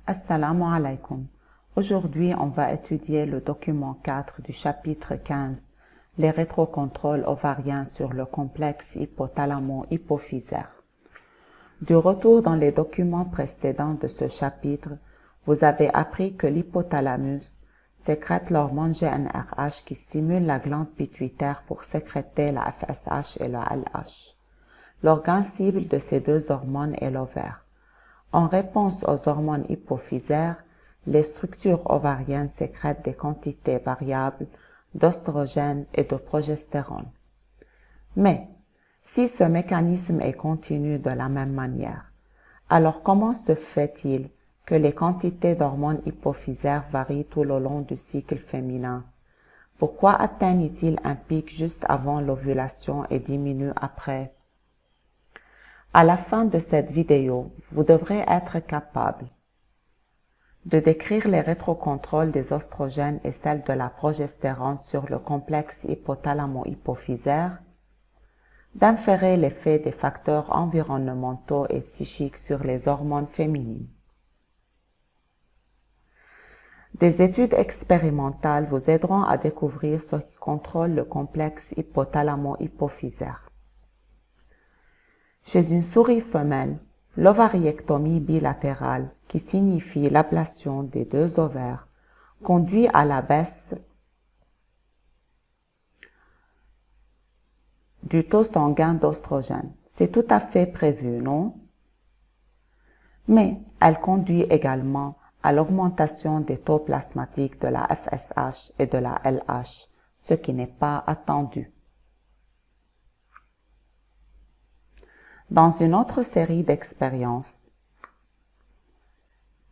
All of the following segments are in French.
Assalamu alaikum. Aujourd'hui, on va étudier le document 4 du chapitre 15, les rétrocontrôles ovariens sur le complexe hypothalamo-hypophysaire. Du retour dans les documents précédents de ce chapitre, vous avez appris que l'hypothalamus sécrète l'hormone GnRH qui stimule la glande pituitaire pour sécréter la FSH et la LH. L'organe cible de ces deux hormones est l'ovaire. En réponse aux hormones hypophysaires, les structures ovariennes sécrètent des quantités variables d'oestrogène et de progestérone. Mais, si ce mécanisme est continu de la même manière, alors comment se fait-il que les quantités d'hormones hypophysaires varient tout le long du cycle féminin? Pourquoi atteignent-ils un pic juste avant l'ovulation et diminuent après? À la fin de cette vidéo, vous devrez être capable de décrire les rétrocontrôles des oestrogènes et celles de la progestérone sur le complexe hypothalamo-hypophysaire, d'inférer l'effet des facteurs environnementaux et psychiques sur les hormones féminines. Des études expérimentales vous aideront à découvrir ce qui contrôle le complexe hypothalamo-hypophysaire. Chez une souris femelle, l'ovariectomie bilatérale, qui signifie l'ablation des deux ovaires, conduit à la baisse du taux sanguin d'oestrogène. C'est tout à fait prévu, non? Mais elle conduit également à l'augmentation des taux plasmatiques de la FSH et de la LH, ce qui n'est pas attendu. Dans une autre série d'expériences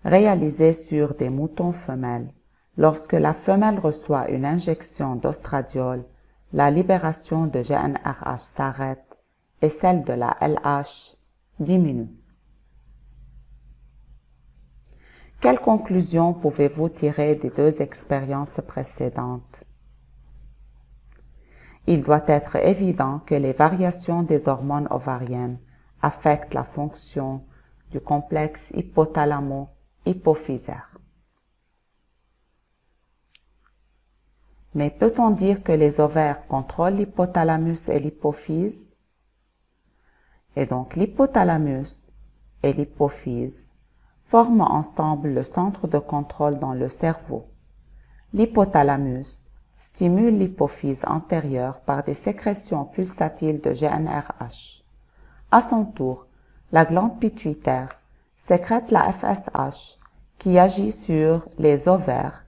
réalisées sur des moutons femelles, lorsque la femelle reçoit une injection d'ostradiol, la libération de GnRH s'arrête et celle de la LH diminue. Quelles conclusions pouvez-vous tirer des deux expériences précédentes? Il doit être évident que les variations des hormones ovariennes affectent la fonction du complexe hypothalamo-hypophysaire. Mais peut-on dire que les ovaires contrôlent l'hypothalamus et l'hypophyse? Et donc l'hypothalamus et l'hypophyse forment ensemble le centre de contrôle dans le cerveau. L'hypothalamus stimule l'hypophyse antérieure par des sécrétions pulsatiles de GnRH. À son tour, la glande pituitaire sécrète la FSH qui agit sur les ovaires,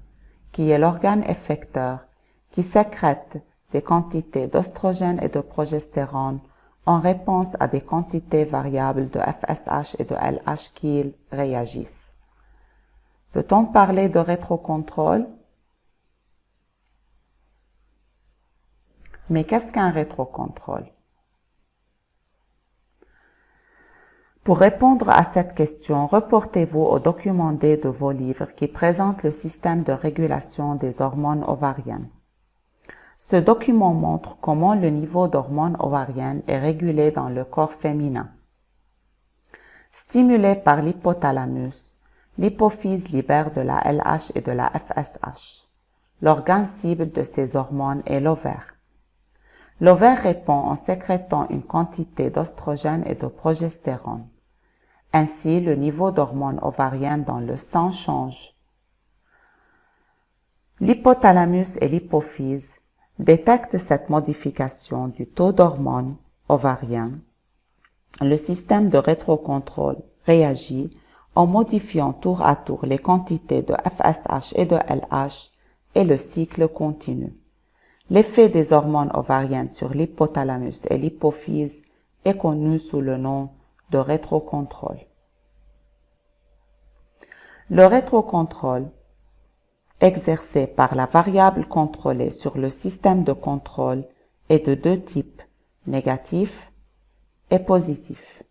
qui est l'organe effecteur, qui sécrète des quantités d'oestrogène et de progestérone en réponse à des quantités variables de FSH et de LH qui réagissent. Peut-on parler de rétrocontrôle? Mais qu'est-ce qu'un rétrocontrôle? Pour répondre à cette question, reportez-vous au document D de vos livres qui présente le système de régulation des hormones ovariennes. Ce document montre comment le niveau d'hormones ovariennes est régulé dans le corps féminin. Stimulé par l'hypothalamus, l'hypophyse libère de la LH et de la FSH. L'organe cible de ces hormones est l'ovaire. L'ovaire répond en sécrétant une quantité d'oestrogène et de progestérone. Ainsi, le niveau d'hormones ovariennes dans le sang change. L'hypothalamus et l'hypophyse détectent cette modification du taux d'hormones ovariennes. Le système de rétrocontrôle réagit en modifiant tour à tour les quantités de FSH et de LH et le cycle continue. L'effet des hormones ovariennes sur l'hypothalamus et l'hypophyse est connu sous le nom de rétrocontrôle. Le rétrocontrôle exercé par la variable contrôlée sur le système de contrôle est de deux types, négatif et positif.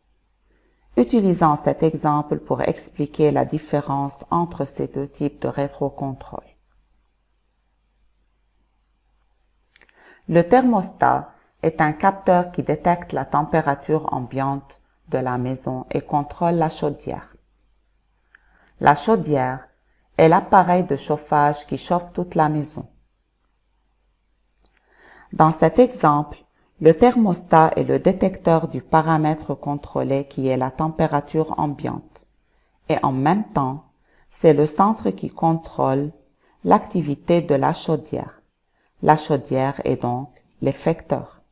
Utilisons cet exemple pour expliquer la différence entre ces deux types de rétrocontrôle. Le thermostat est un capteur qui détecte la température ambiante de la maison et contrôle la chaudière. La chaudière est l'appareil de chauffage qui chauffe toute la maison. Dans cet exemple, le thermostat est le détecteur du paramètre contrôlé qui est la température ambiante. Et en même temps, c'est le centre qui contrôle l'activité de la chaudière. La chaudière est donc l'effecteur,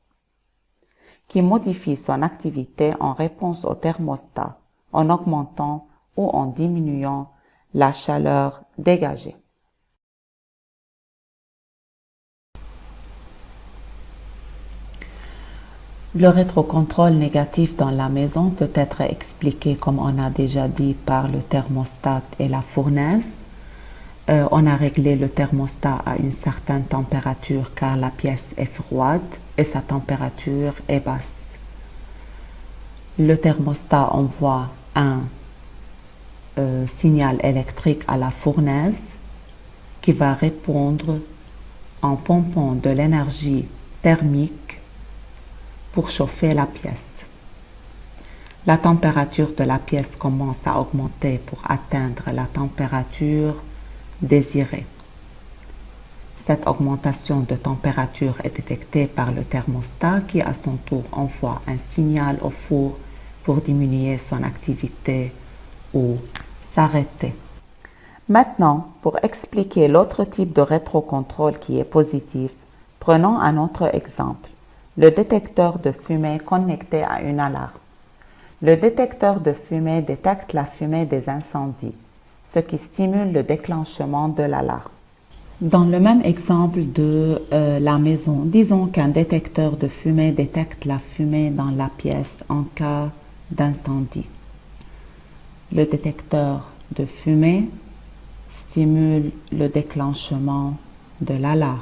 qui modifie son activité en réponse au thermostat, en augmentant ou en diminuant la chaleur dégagée. Le rétrocontrôle négatif dans la maison peut être expliqué, comme on a déjà dit, par le thermostat et la fournaise. On a réglé le thermostat à une certaine température car la pièce est froide et sa température est basse. Le thermostat envoie un signal électrique à la fournaise qui va répondre en pompant de l'énergie thermique pour chauffer la pièce. La température de la pièce commence à augmenter pour atteindre la température désirée. Cette augmentation de température est détectée par le thermostat qui à son tour envoie un signal au four pour diminuer son activité ou s'arrêter. Maintenant, pour expliquer l'autre type de rétrocontrôle qui est positif, prenons un autre exemple. Le détecteur de fumée connecté à une alarme. Le détecteur de fumée détecte la fumée des incendies, ce qui stimule le déclenchement de l'alarme. Dans le même exemple de la maison, disons qu'un détecteur de fumée détecte la fumée dans la pièce en cas d'incendie. Le détecteur de fumée stimule le déclenchement de l'alarme.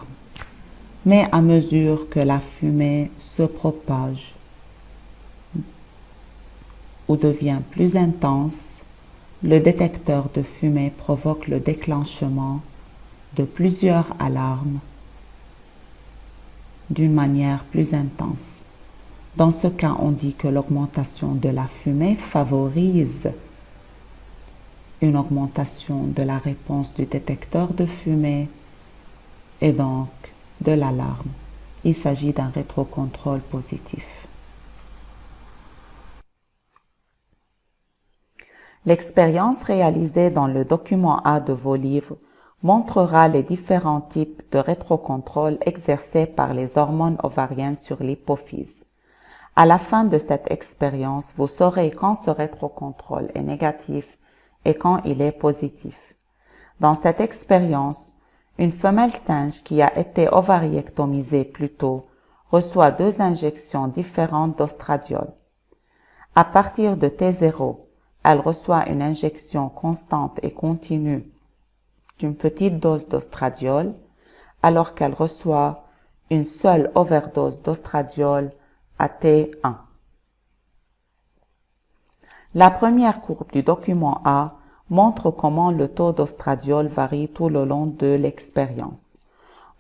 Mais à mesure que la fumée se propage ou devient plus intense, le détecteur de fumée provoque le déclenchement de plusieurs alarmes d'une manière plus intense. Dans ce cas, on dit que l'augmentation de la fumée favorise une augmentation de la réponse du détecteur de fumée et donc de l'alarme. Il s'agit d'un rétrocontrôle positif. L'expérience réalisée dans le document A de vos livres montrera les différents types de rétrocontrôle exercés par les hormones ovariennes sur l'hypophyse. À la fin de cette expérience, vous saurez quand ce rétrocontrôle est négatif et quand il est positif. Dans cette expérience, une femelle singe qui a été ovariectomisée plus tôt reçoit 2 injections différentes d'ostradiol. À partir de T0, elle reçoit une injection constante et continue d'une petite dose d'ostradiol, alors qu'elle reçoit une seule overdose d'ostradiol à T1. La première courbe du document A montre comment le taux d'ostradiol varie tout le long de l'expérience.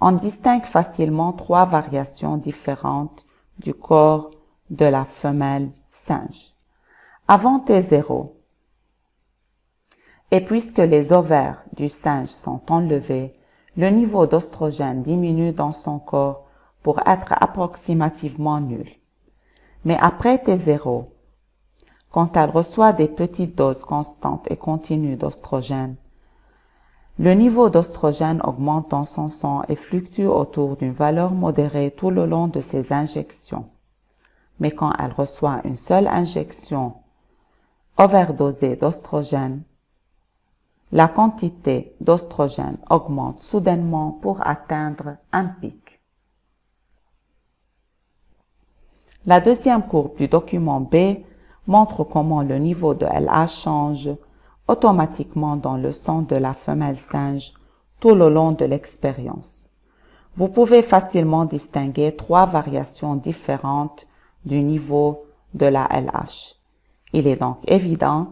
On distingue facilement 3 variations différentes du corps de la femelle singe. Avant T0, et puisque les ovaires du singe sont enlevés, le niveau d'ostrogène diminue dans son corps pour être approximativement nul. Mais après T0, quand elle reçoit des petites doses constantes et continues d'ostrogène, le niveau d'ostrogène augmente dans son sang et fluctue autour d'une valeur modérée tout le long de ses injections. Mais quand elle reçoit une seule injection overdosée d'ostrogène, la quantité d'ostrogène augmente soudainement pour atteindre un pic. La deuxième courbe du document B montre comment le niveau de LH change automatiquement dans le sang de la femelle singe tout le long de l'expérience. Vous pouvez facilement distinguer 3 variations différentes du niveau de la LH. Il est donc évident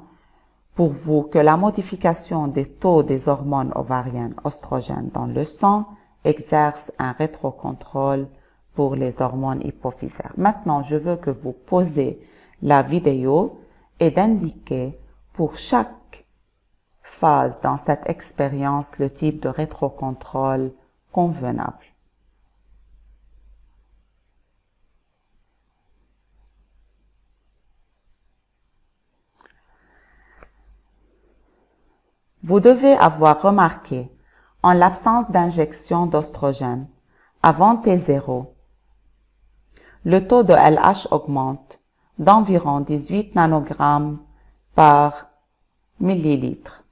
pour vous que la modification des taux des hormones ovariennes oestrogènes dans le sang exerce un rétrocontrôle pour les hormones hypophysaires. Maintenant, je veux que vous posez la vidéo et d'indiquer pour chaque phase dans cette expérience le type de rétrocontrôle convenable. Vous devez avoir remarqué, en l'absence d'injection d'oestrogène, avant T0, le taux de LH augmente d'environ 18 nanogrammes par millilitre.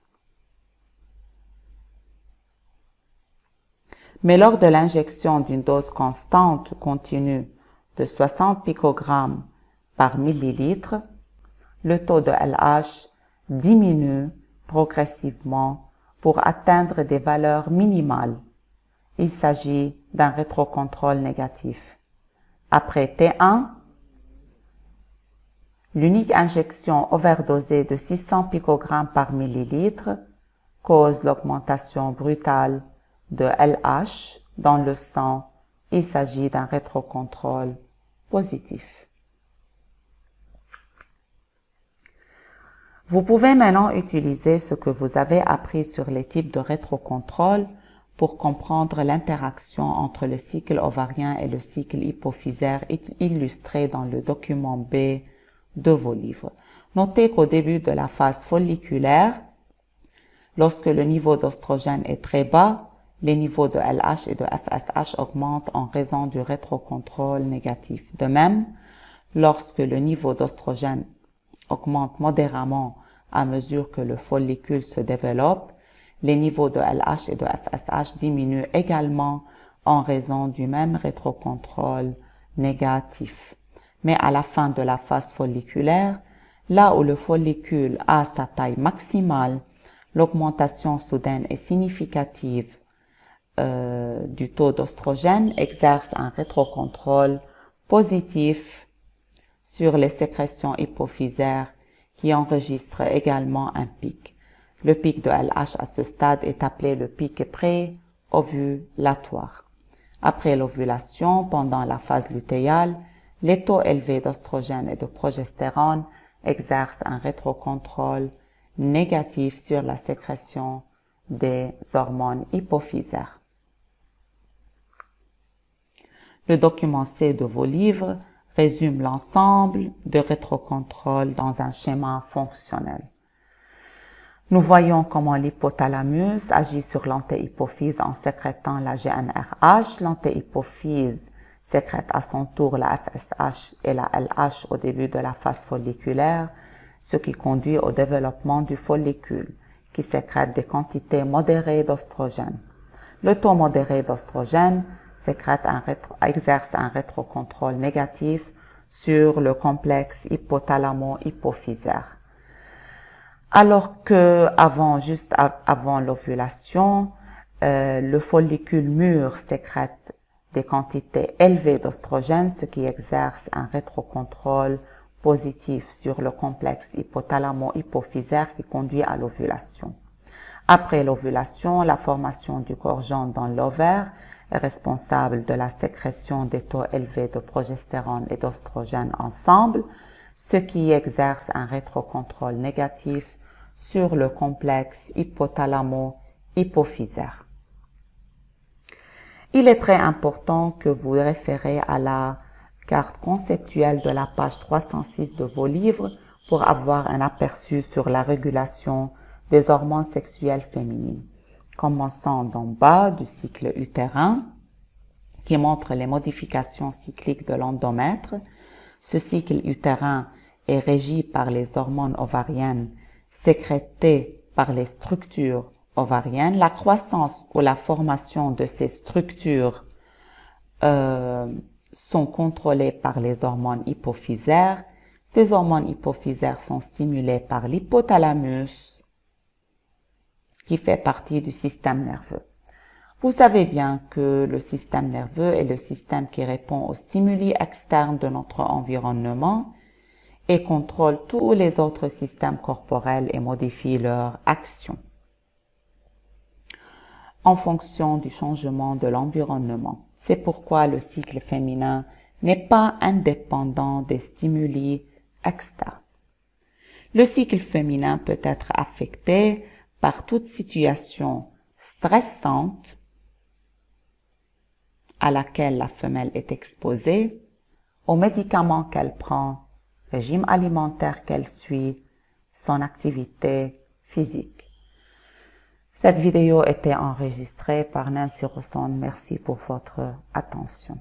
Mais lors de l'injection d'une dose constante continue de 60 picogrammes par millilitre, le taux de LH diminue progressivement pour atteindre des valeurs minimales. Il s'agit d'un rétrocontrôle négatif. Après T1, l'unique injection overdosée de 600 picogrammes par millilitre cause l'augmentation brutale de LH dans le sang. Il s'agit d'un rétrocontrôle positif. Vous pouvez maintenant utiliser ce que vous avez appris sur les types de rétrocontrôle pour comprendre l'interaction entre le cycle ovarien et le cycle hypophysaire illustré dans le document B de vos livres. Notez qu'au début de la phase folliculaire, lorsque le niveau d'oestrogène est très bas, les niveaux de LH et de FSH augmentent en raison du rétrocontrôle négatif. De même, lorsque le niveau d'oestrogène augmente modérément à mesure que le follicule se développe, les niveaux de LH et de FSH diminuent également en raison du même rétrocontrôle négatif. Mais à la fin de la phase folliculaire, là où le follicule a sa taille maximale, l'augmentation soudaine et significative du taux d'oestrogène exerce un rétrocontrôle positif sur les sécrétions hypophysaires qui enregistrent également un pic. Le pic de LH à ce stade est appelé le pic pré-ovulatoire. Après l'ovulation, pendant la phase lutéale, les taux élevés d'oestrogène et de progestérone exercent un rétrocontrôle négatif sur la sécrétion des hormones hypophysaires. Le document C de vos livres résume l'ensemble de rétrocontrôle dans un schéma fonctionnel. Nous voyons comment l'hypothalamus agit sur l'antéhypophyse en sécrétant la GnRH. L'antéhypophyse sécrète à son tour la FSH et la LH au début de la phase folliculaire, ce qui conduit au développement du follicule, qui sécrète des quantités modérées d'oestrogène. Le taux modéré d'oestrogène exerce un rétrocontrôle négatif sur le complexe hypothalamo-hypophysaire. Alors que juste avant l'ovulation, le follicule mûr sécrète des quantités élevées d'oestrogène, ce qui exerce un rétrocontrôle positif sur le complexe hypothalamo-hypophysaire qui conduit à l'ovulation. Après l'ovulation, la formation du corps jaune dans l'ovaire est responsable de la sécrétion des taux élevés de progestérone et d'oestrogène ensemble, ce qui exerce un rétrocontrôle négatif sur le complexe hypothalamo-hypophysaire. Il est très important que vous référez à la carte conceptuelle de la page 306 de vos livres pour avoir un aperçu sur la régulation des hormones sexuelles féminines. Commençons d'en bas du cycle utérin, qui montre les modifications cycliques de l'endomètre. Ce cycle utérin est régi par les hormones ovariennes sécrétées par les structures ovariennes. La croissance ou la formation de ces structures sont contrôlées par les hormones hypophysaires. Ces hormones hypophysaires sont stimulées par l'hypothalamus, qui fait partie du système nerveux. Vous savez bien que le système nerveux est le système qui répond aux stimuli externes de notre environnement et contrôle tous les autres systèmes corporels et modifie leur action en fonction du changement de l'environnement. C'est pourquoi le cycle féminin n'est pas indépendant des stimuli externes. Le cycle féminin peut être affecté par toute situation stressante à laquelle la femelle est exposée, aux médicaments qu'elle prend, régime alimentaire qu'elle suit, son activité physique. Cette vidéo était enregistrée par Nancy Rosson. Merci pour votre attention.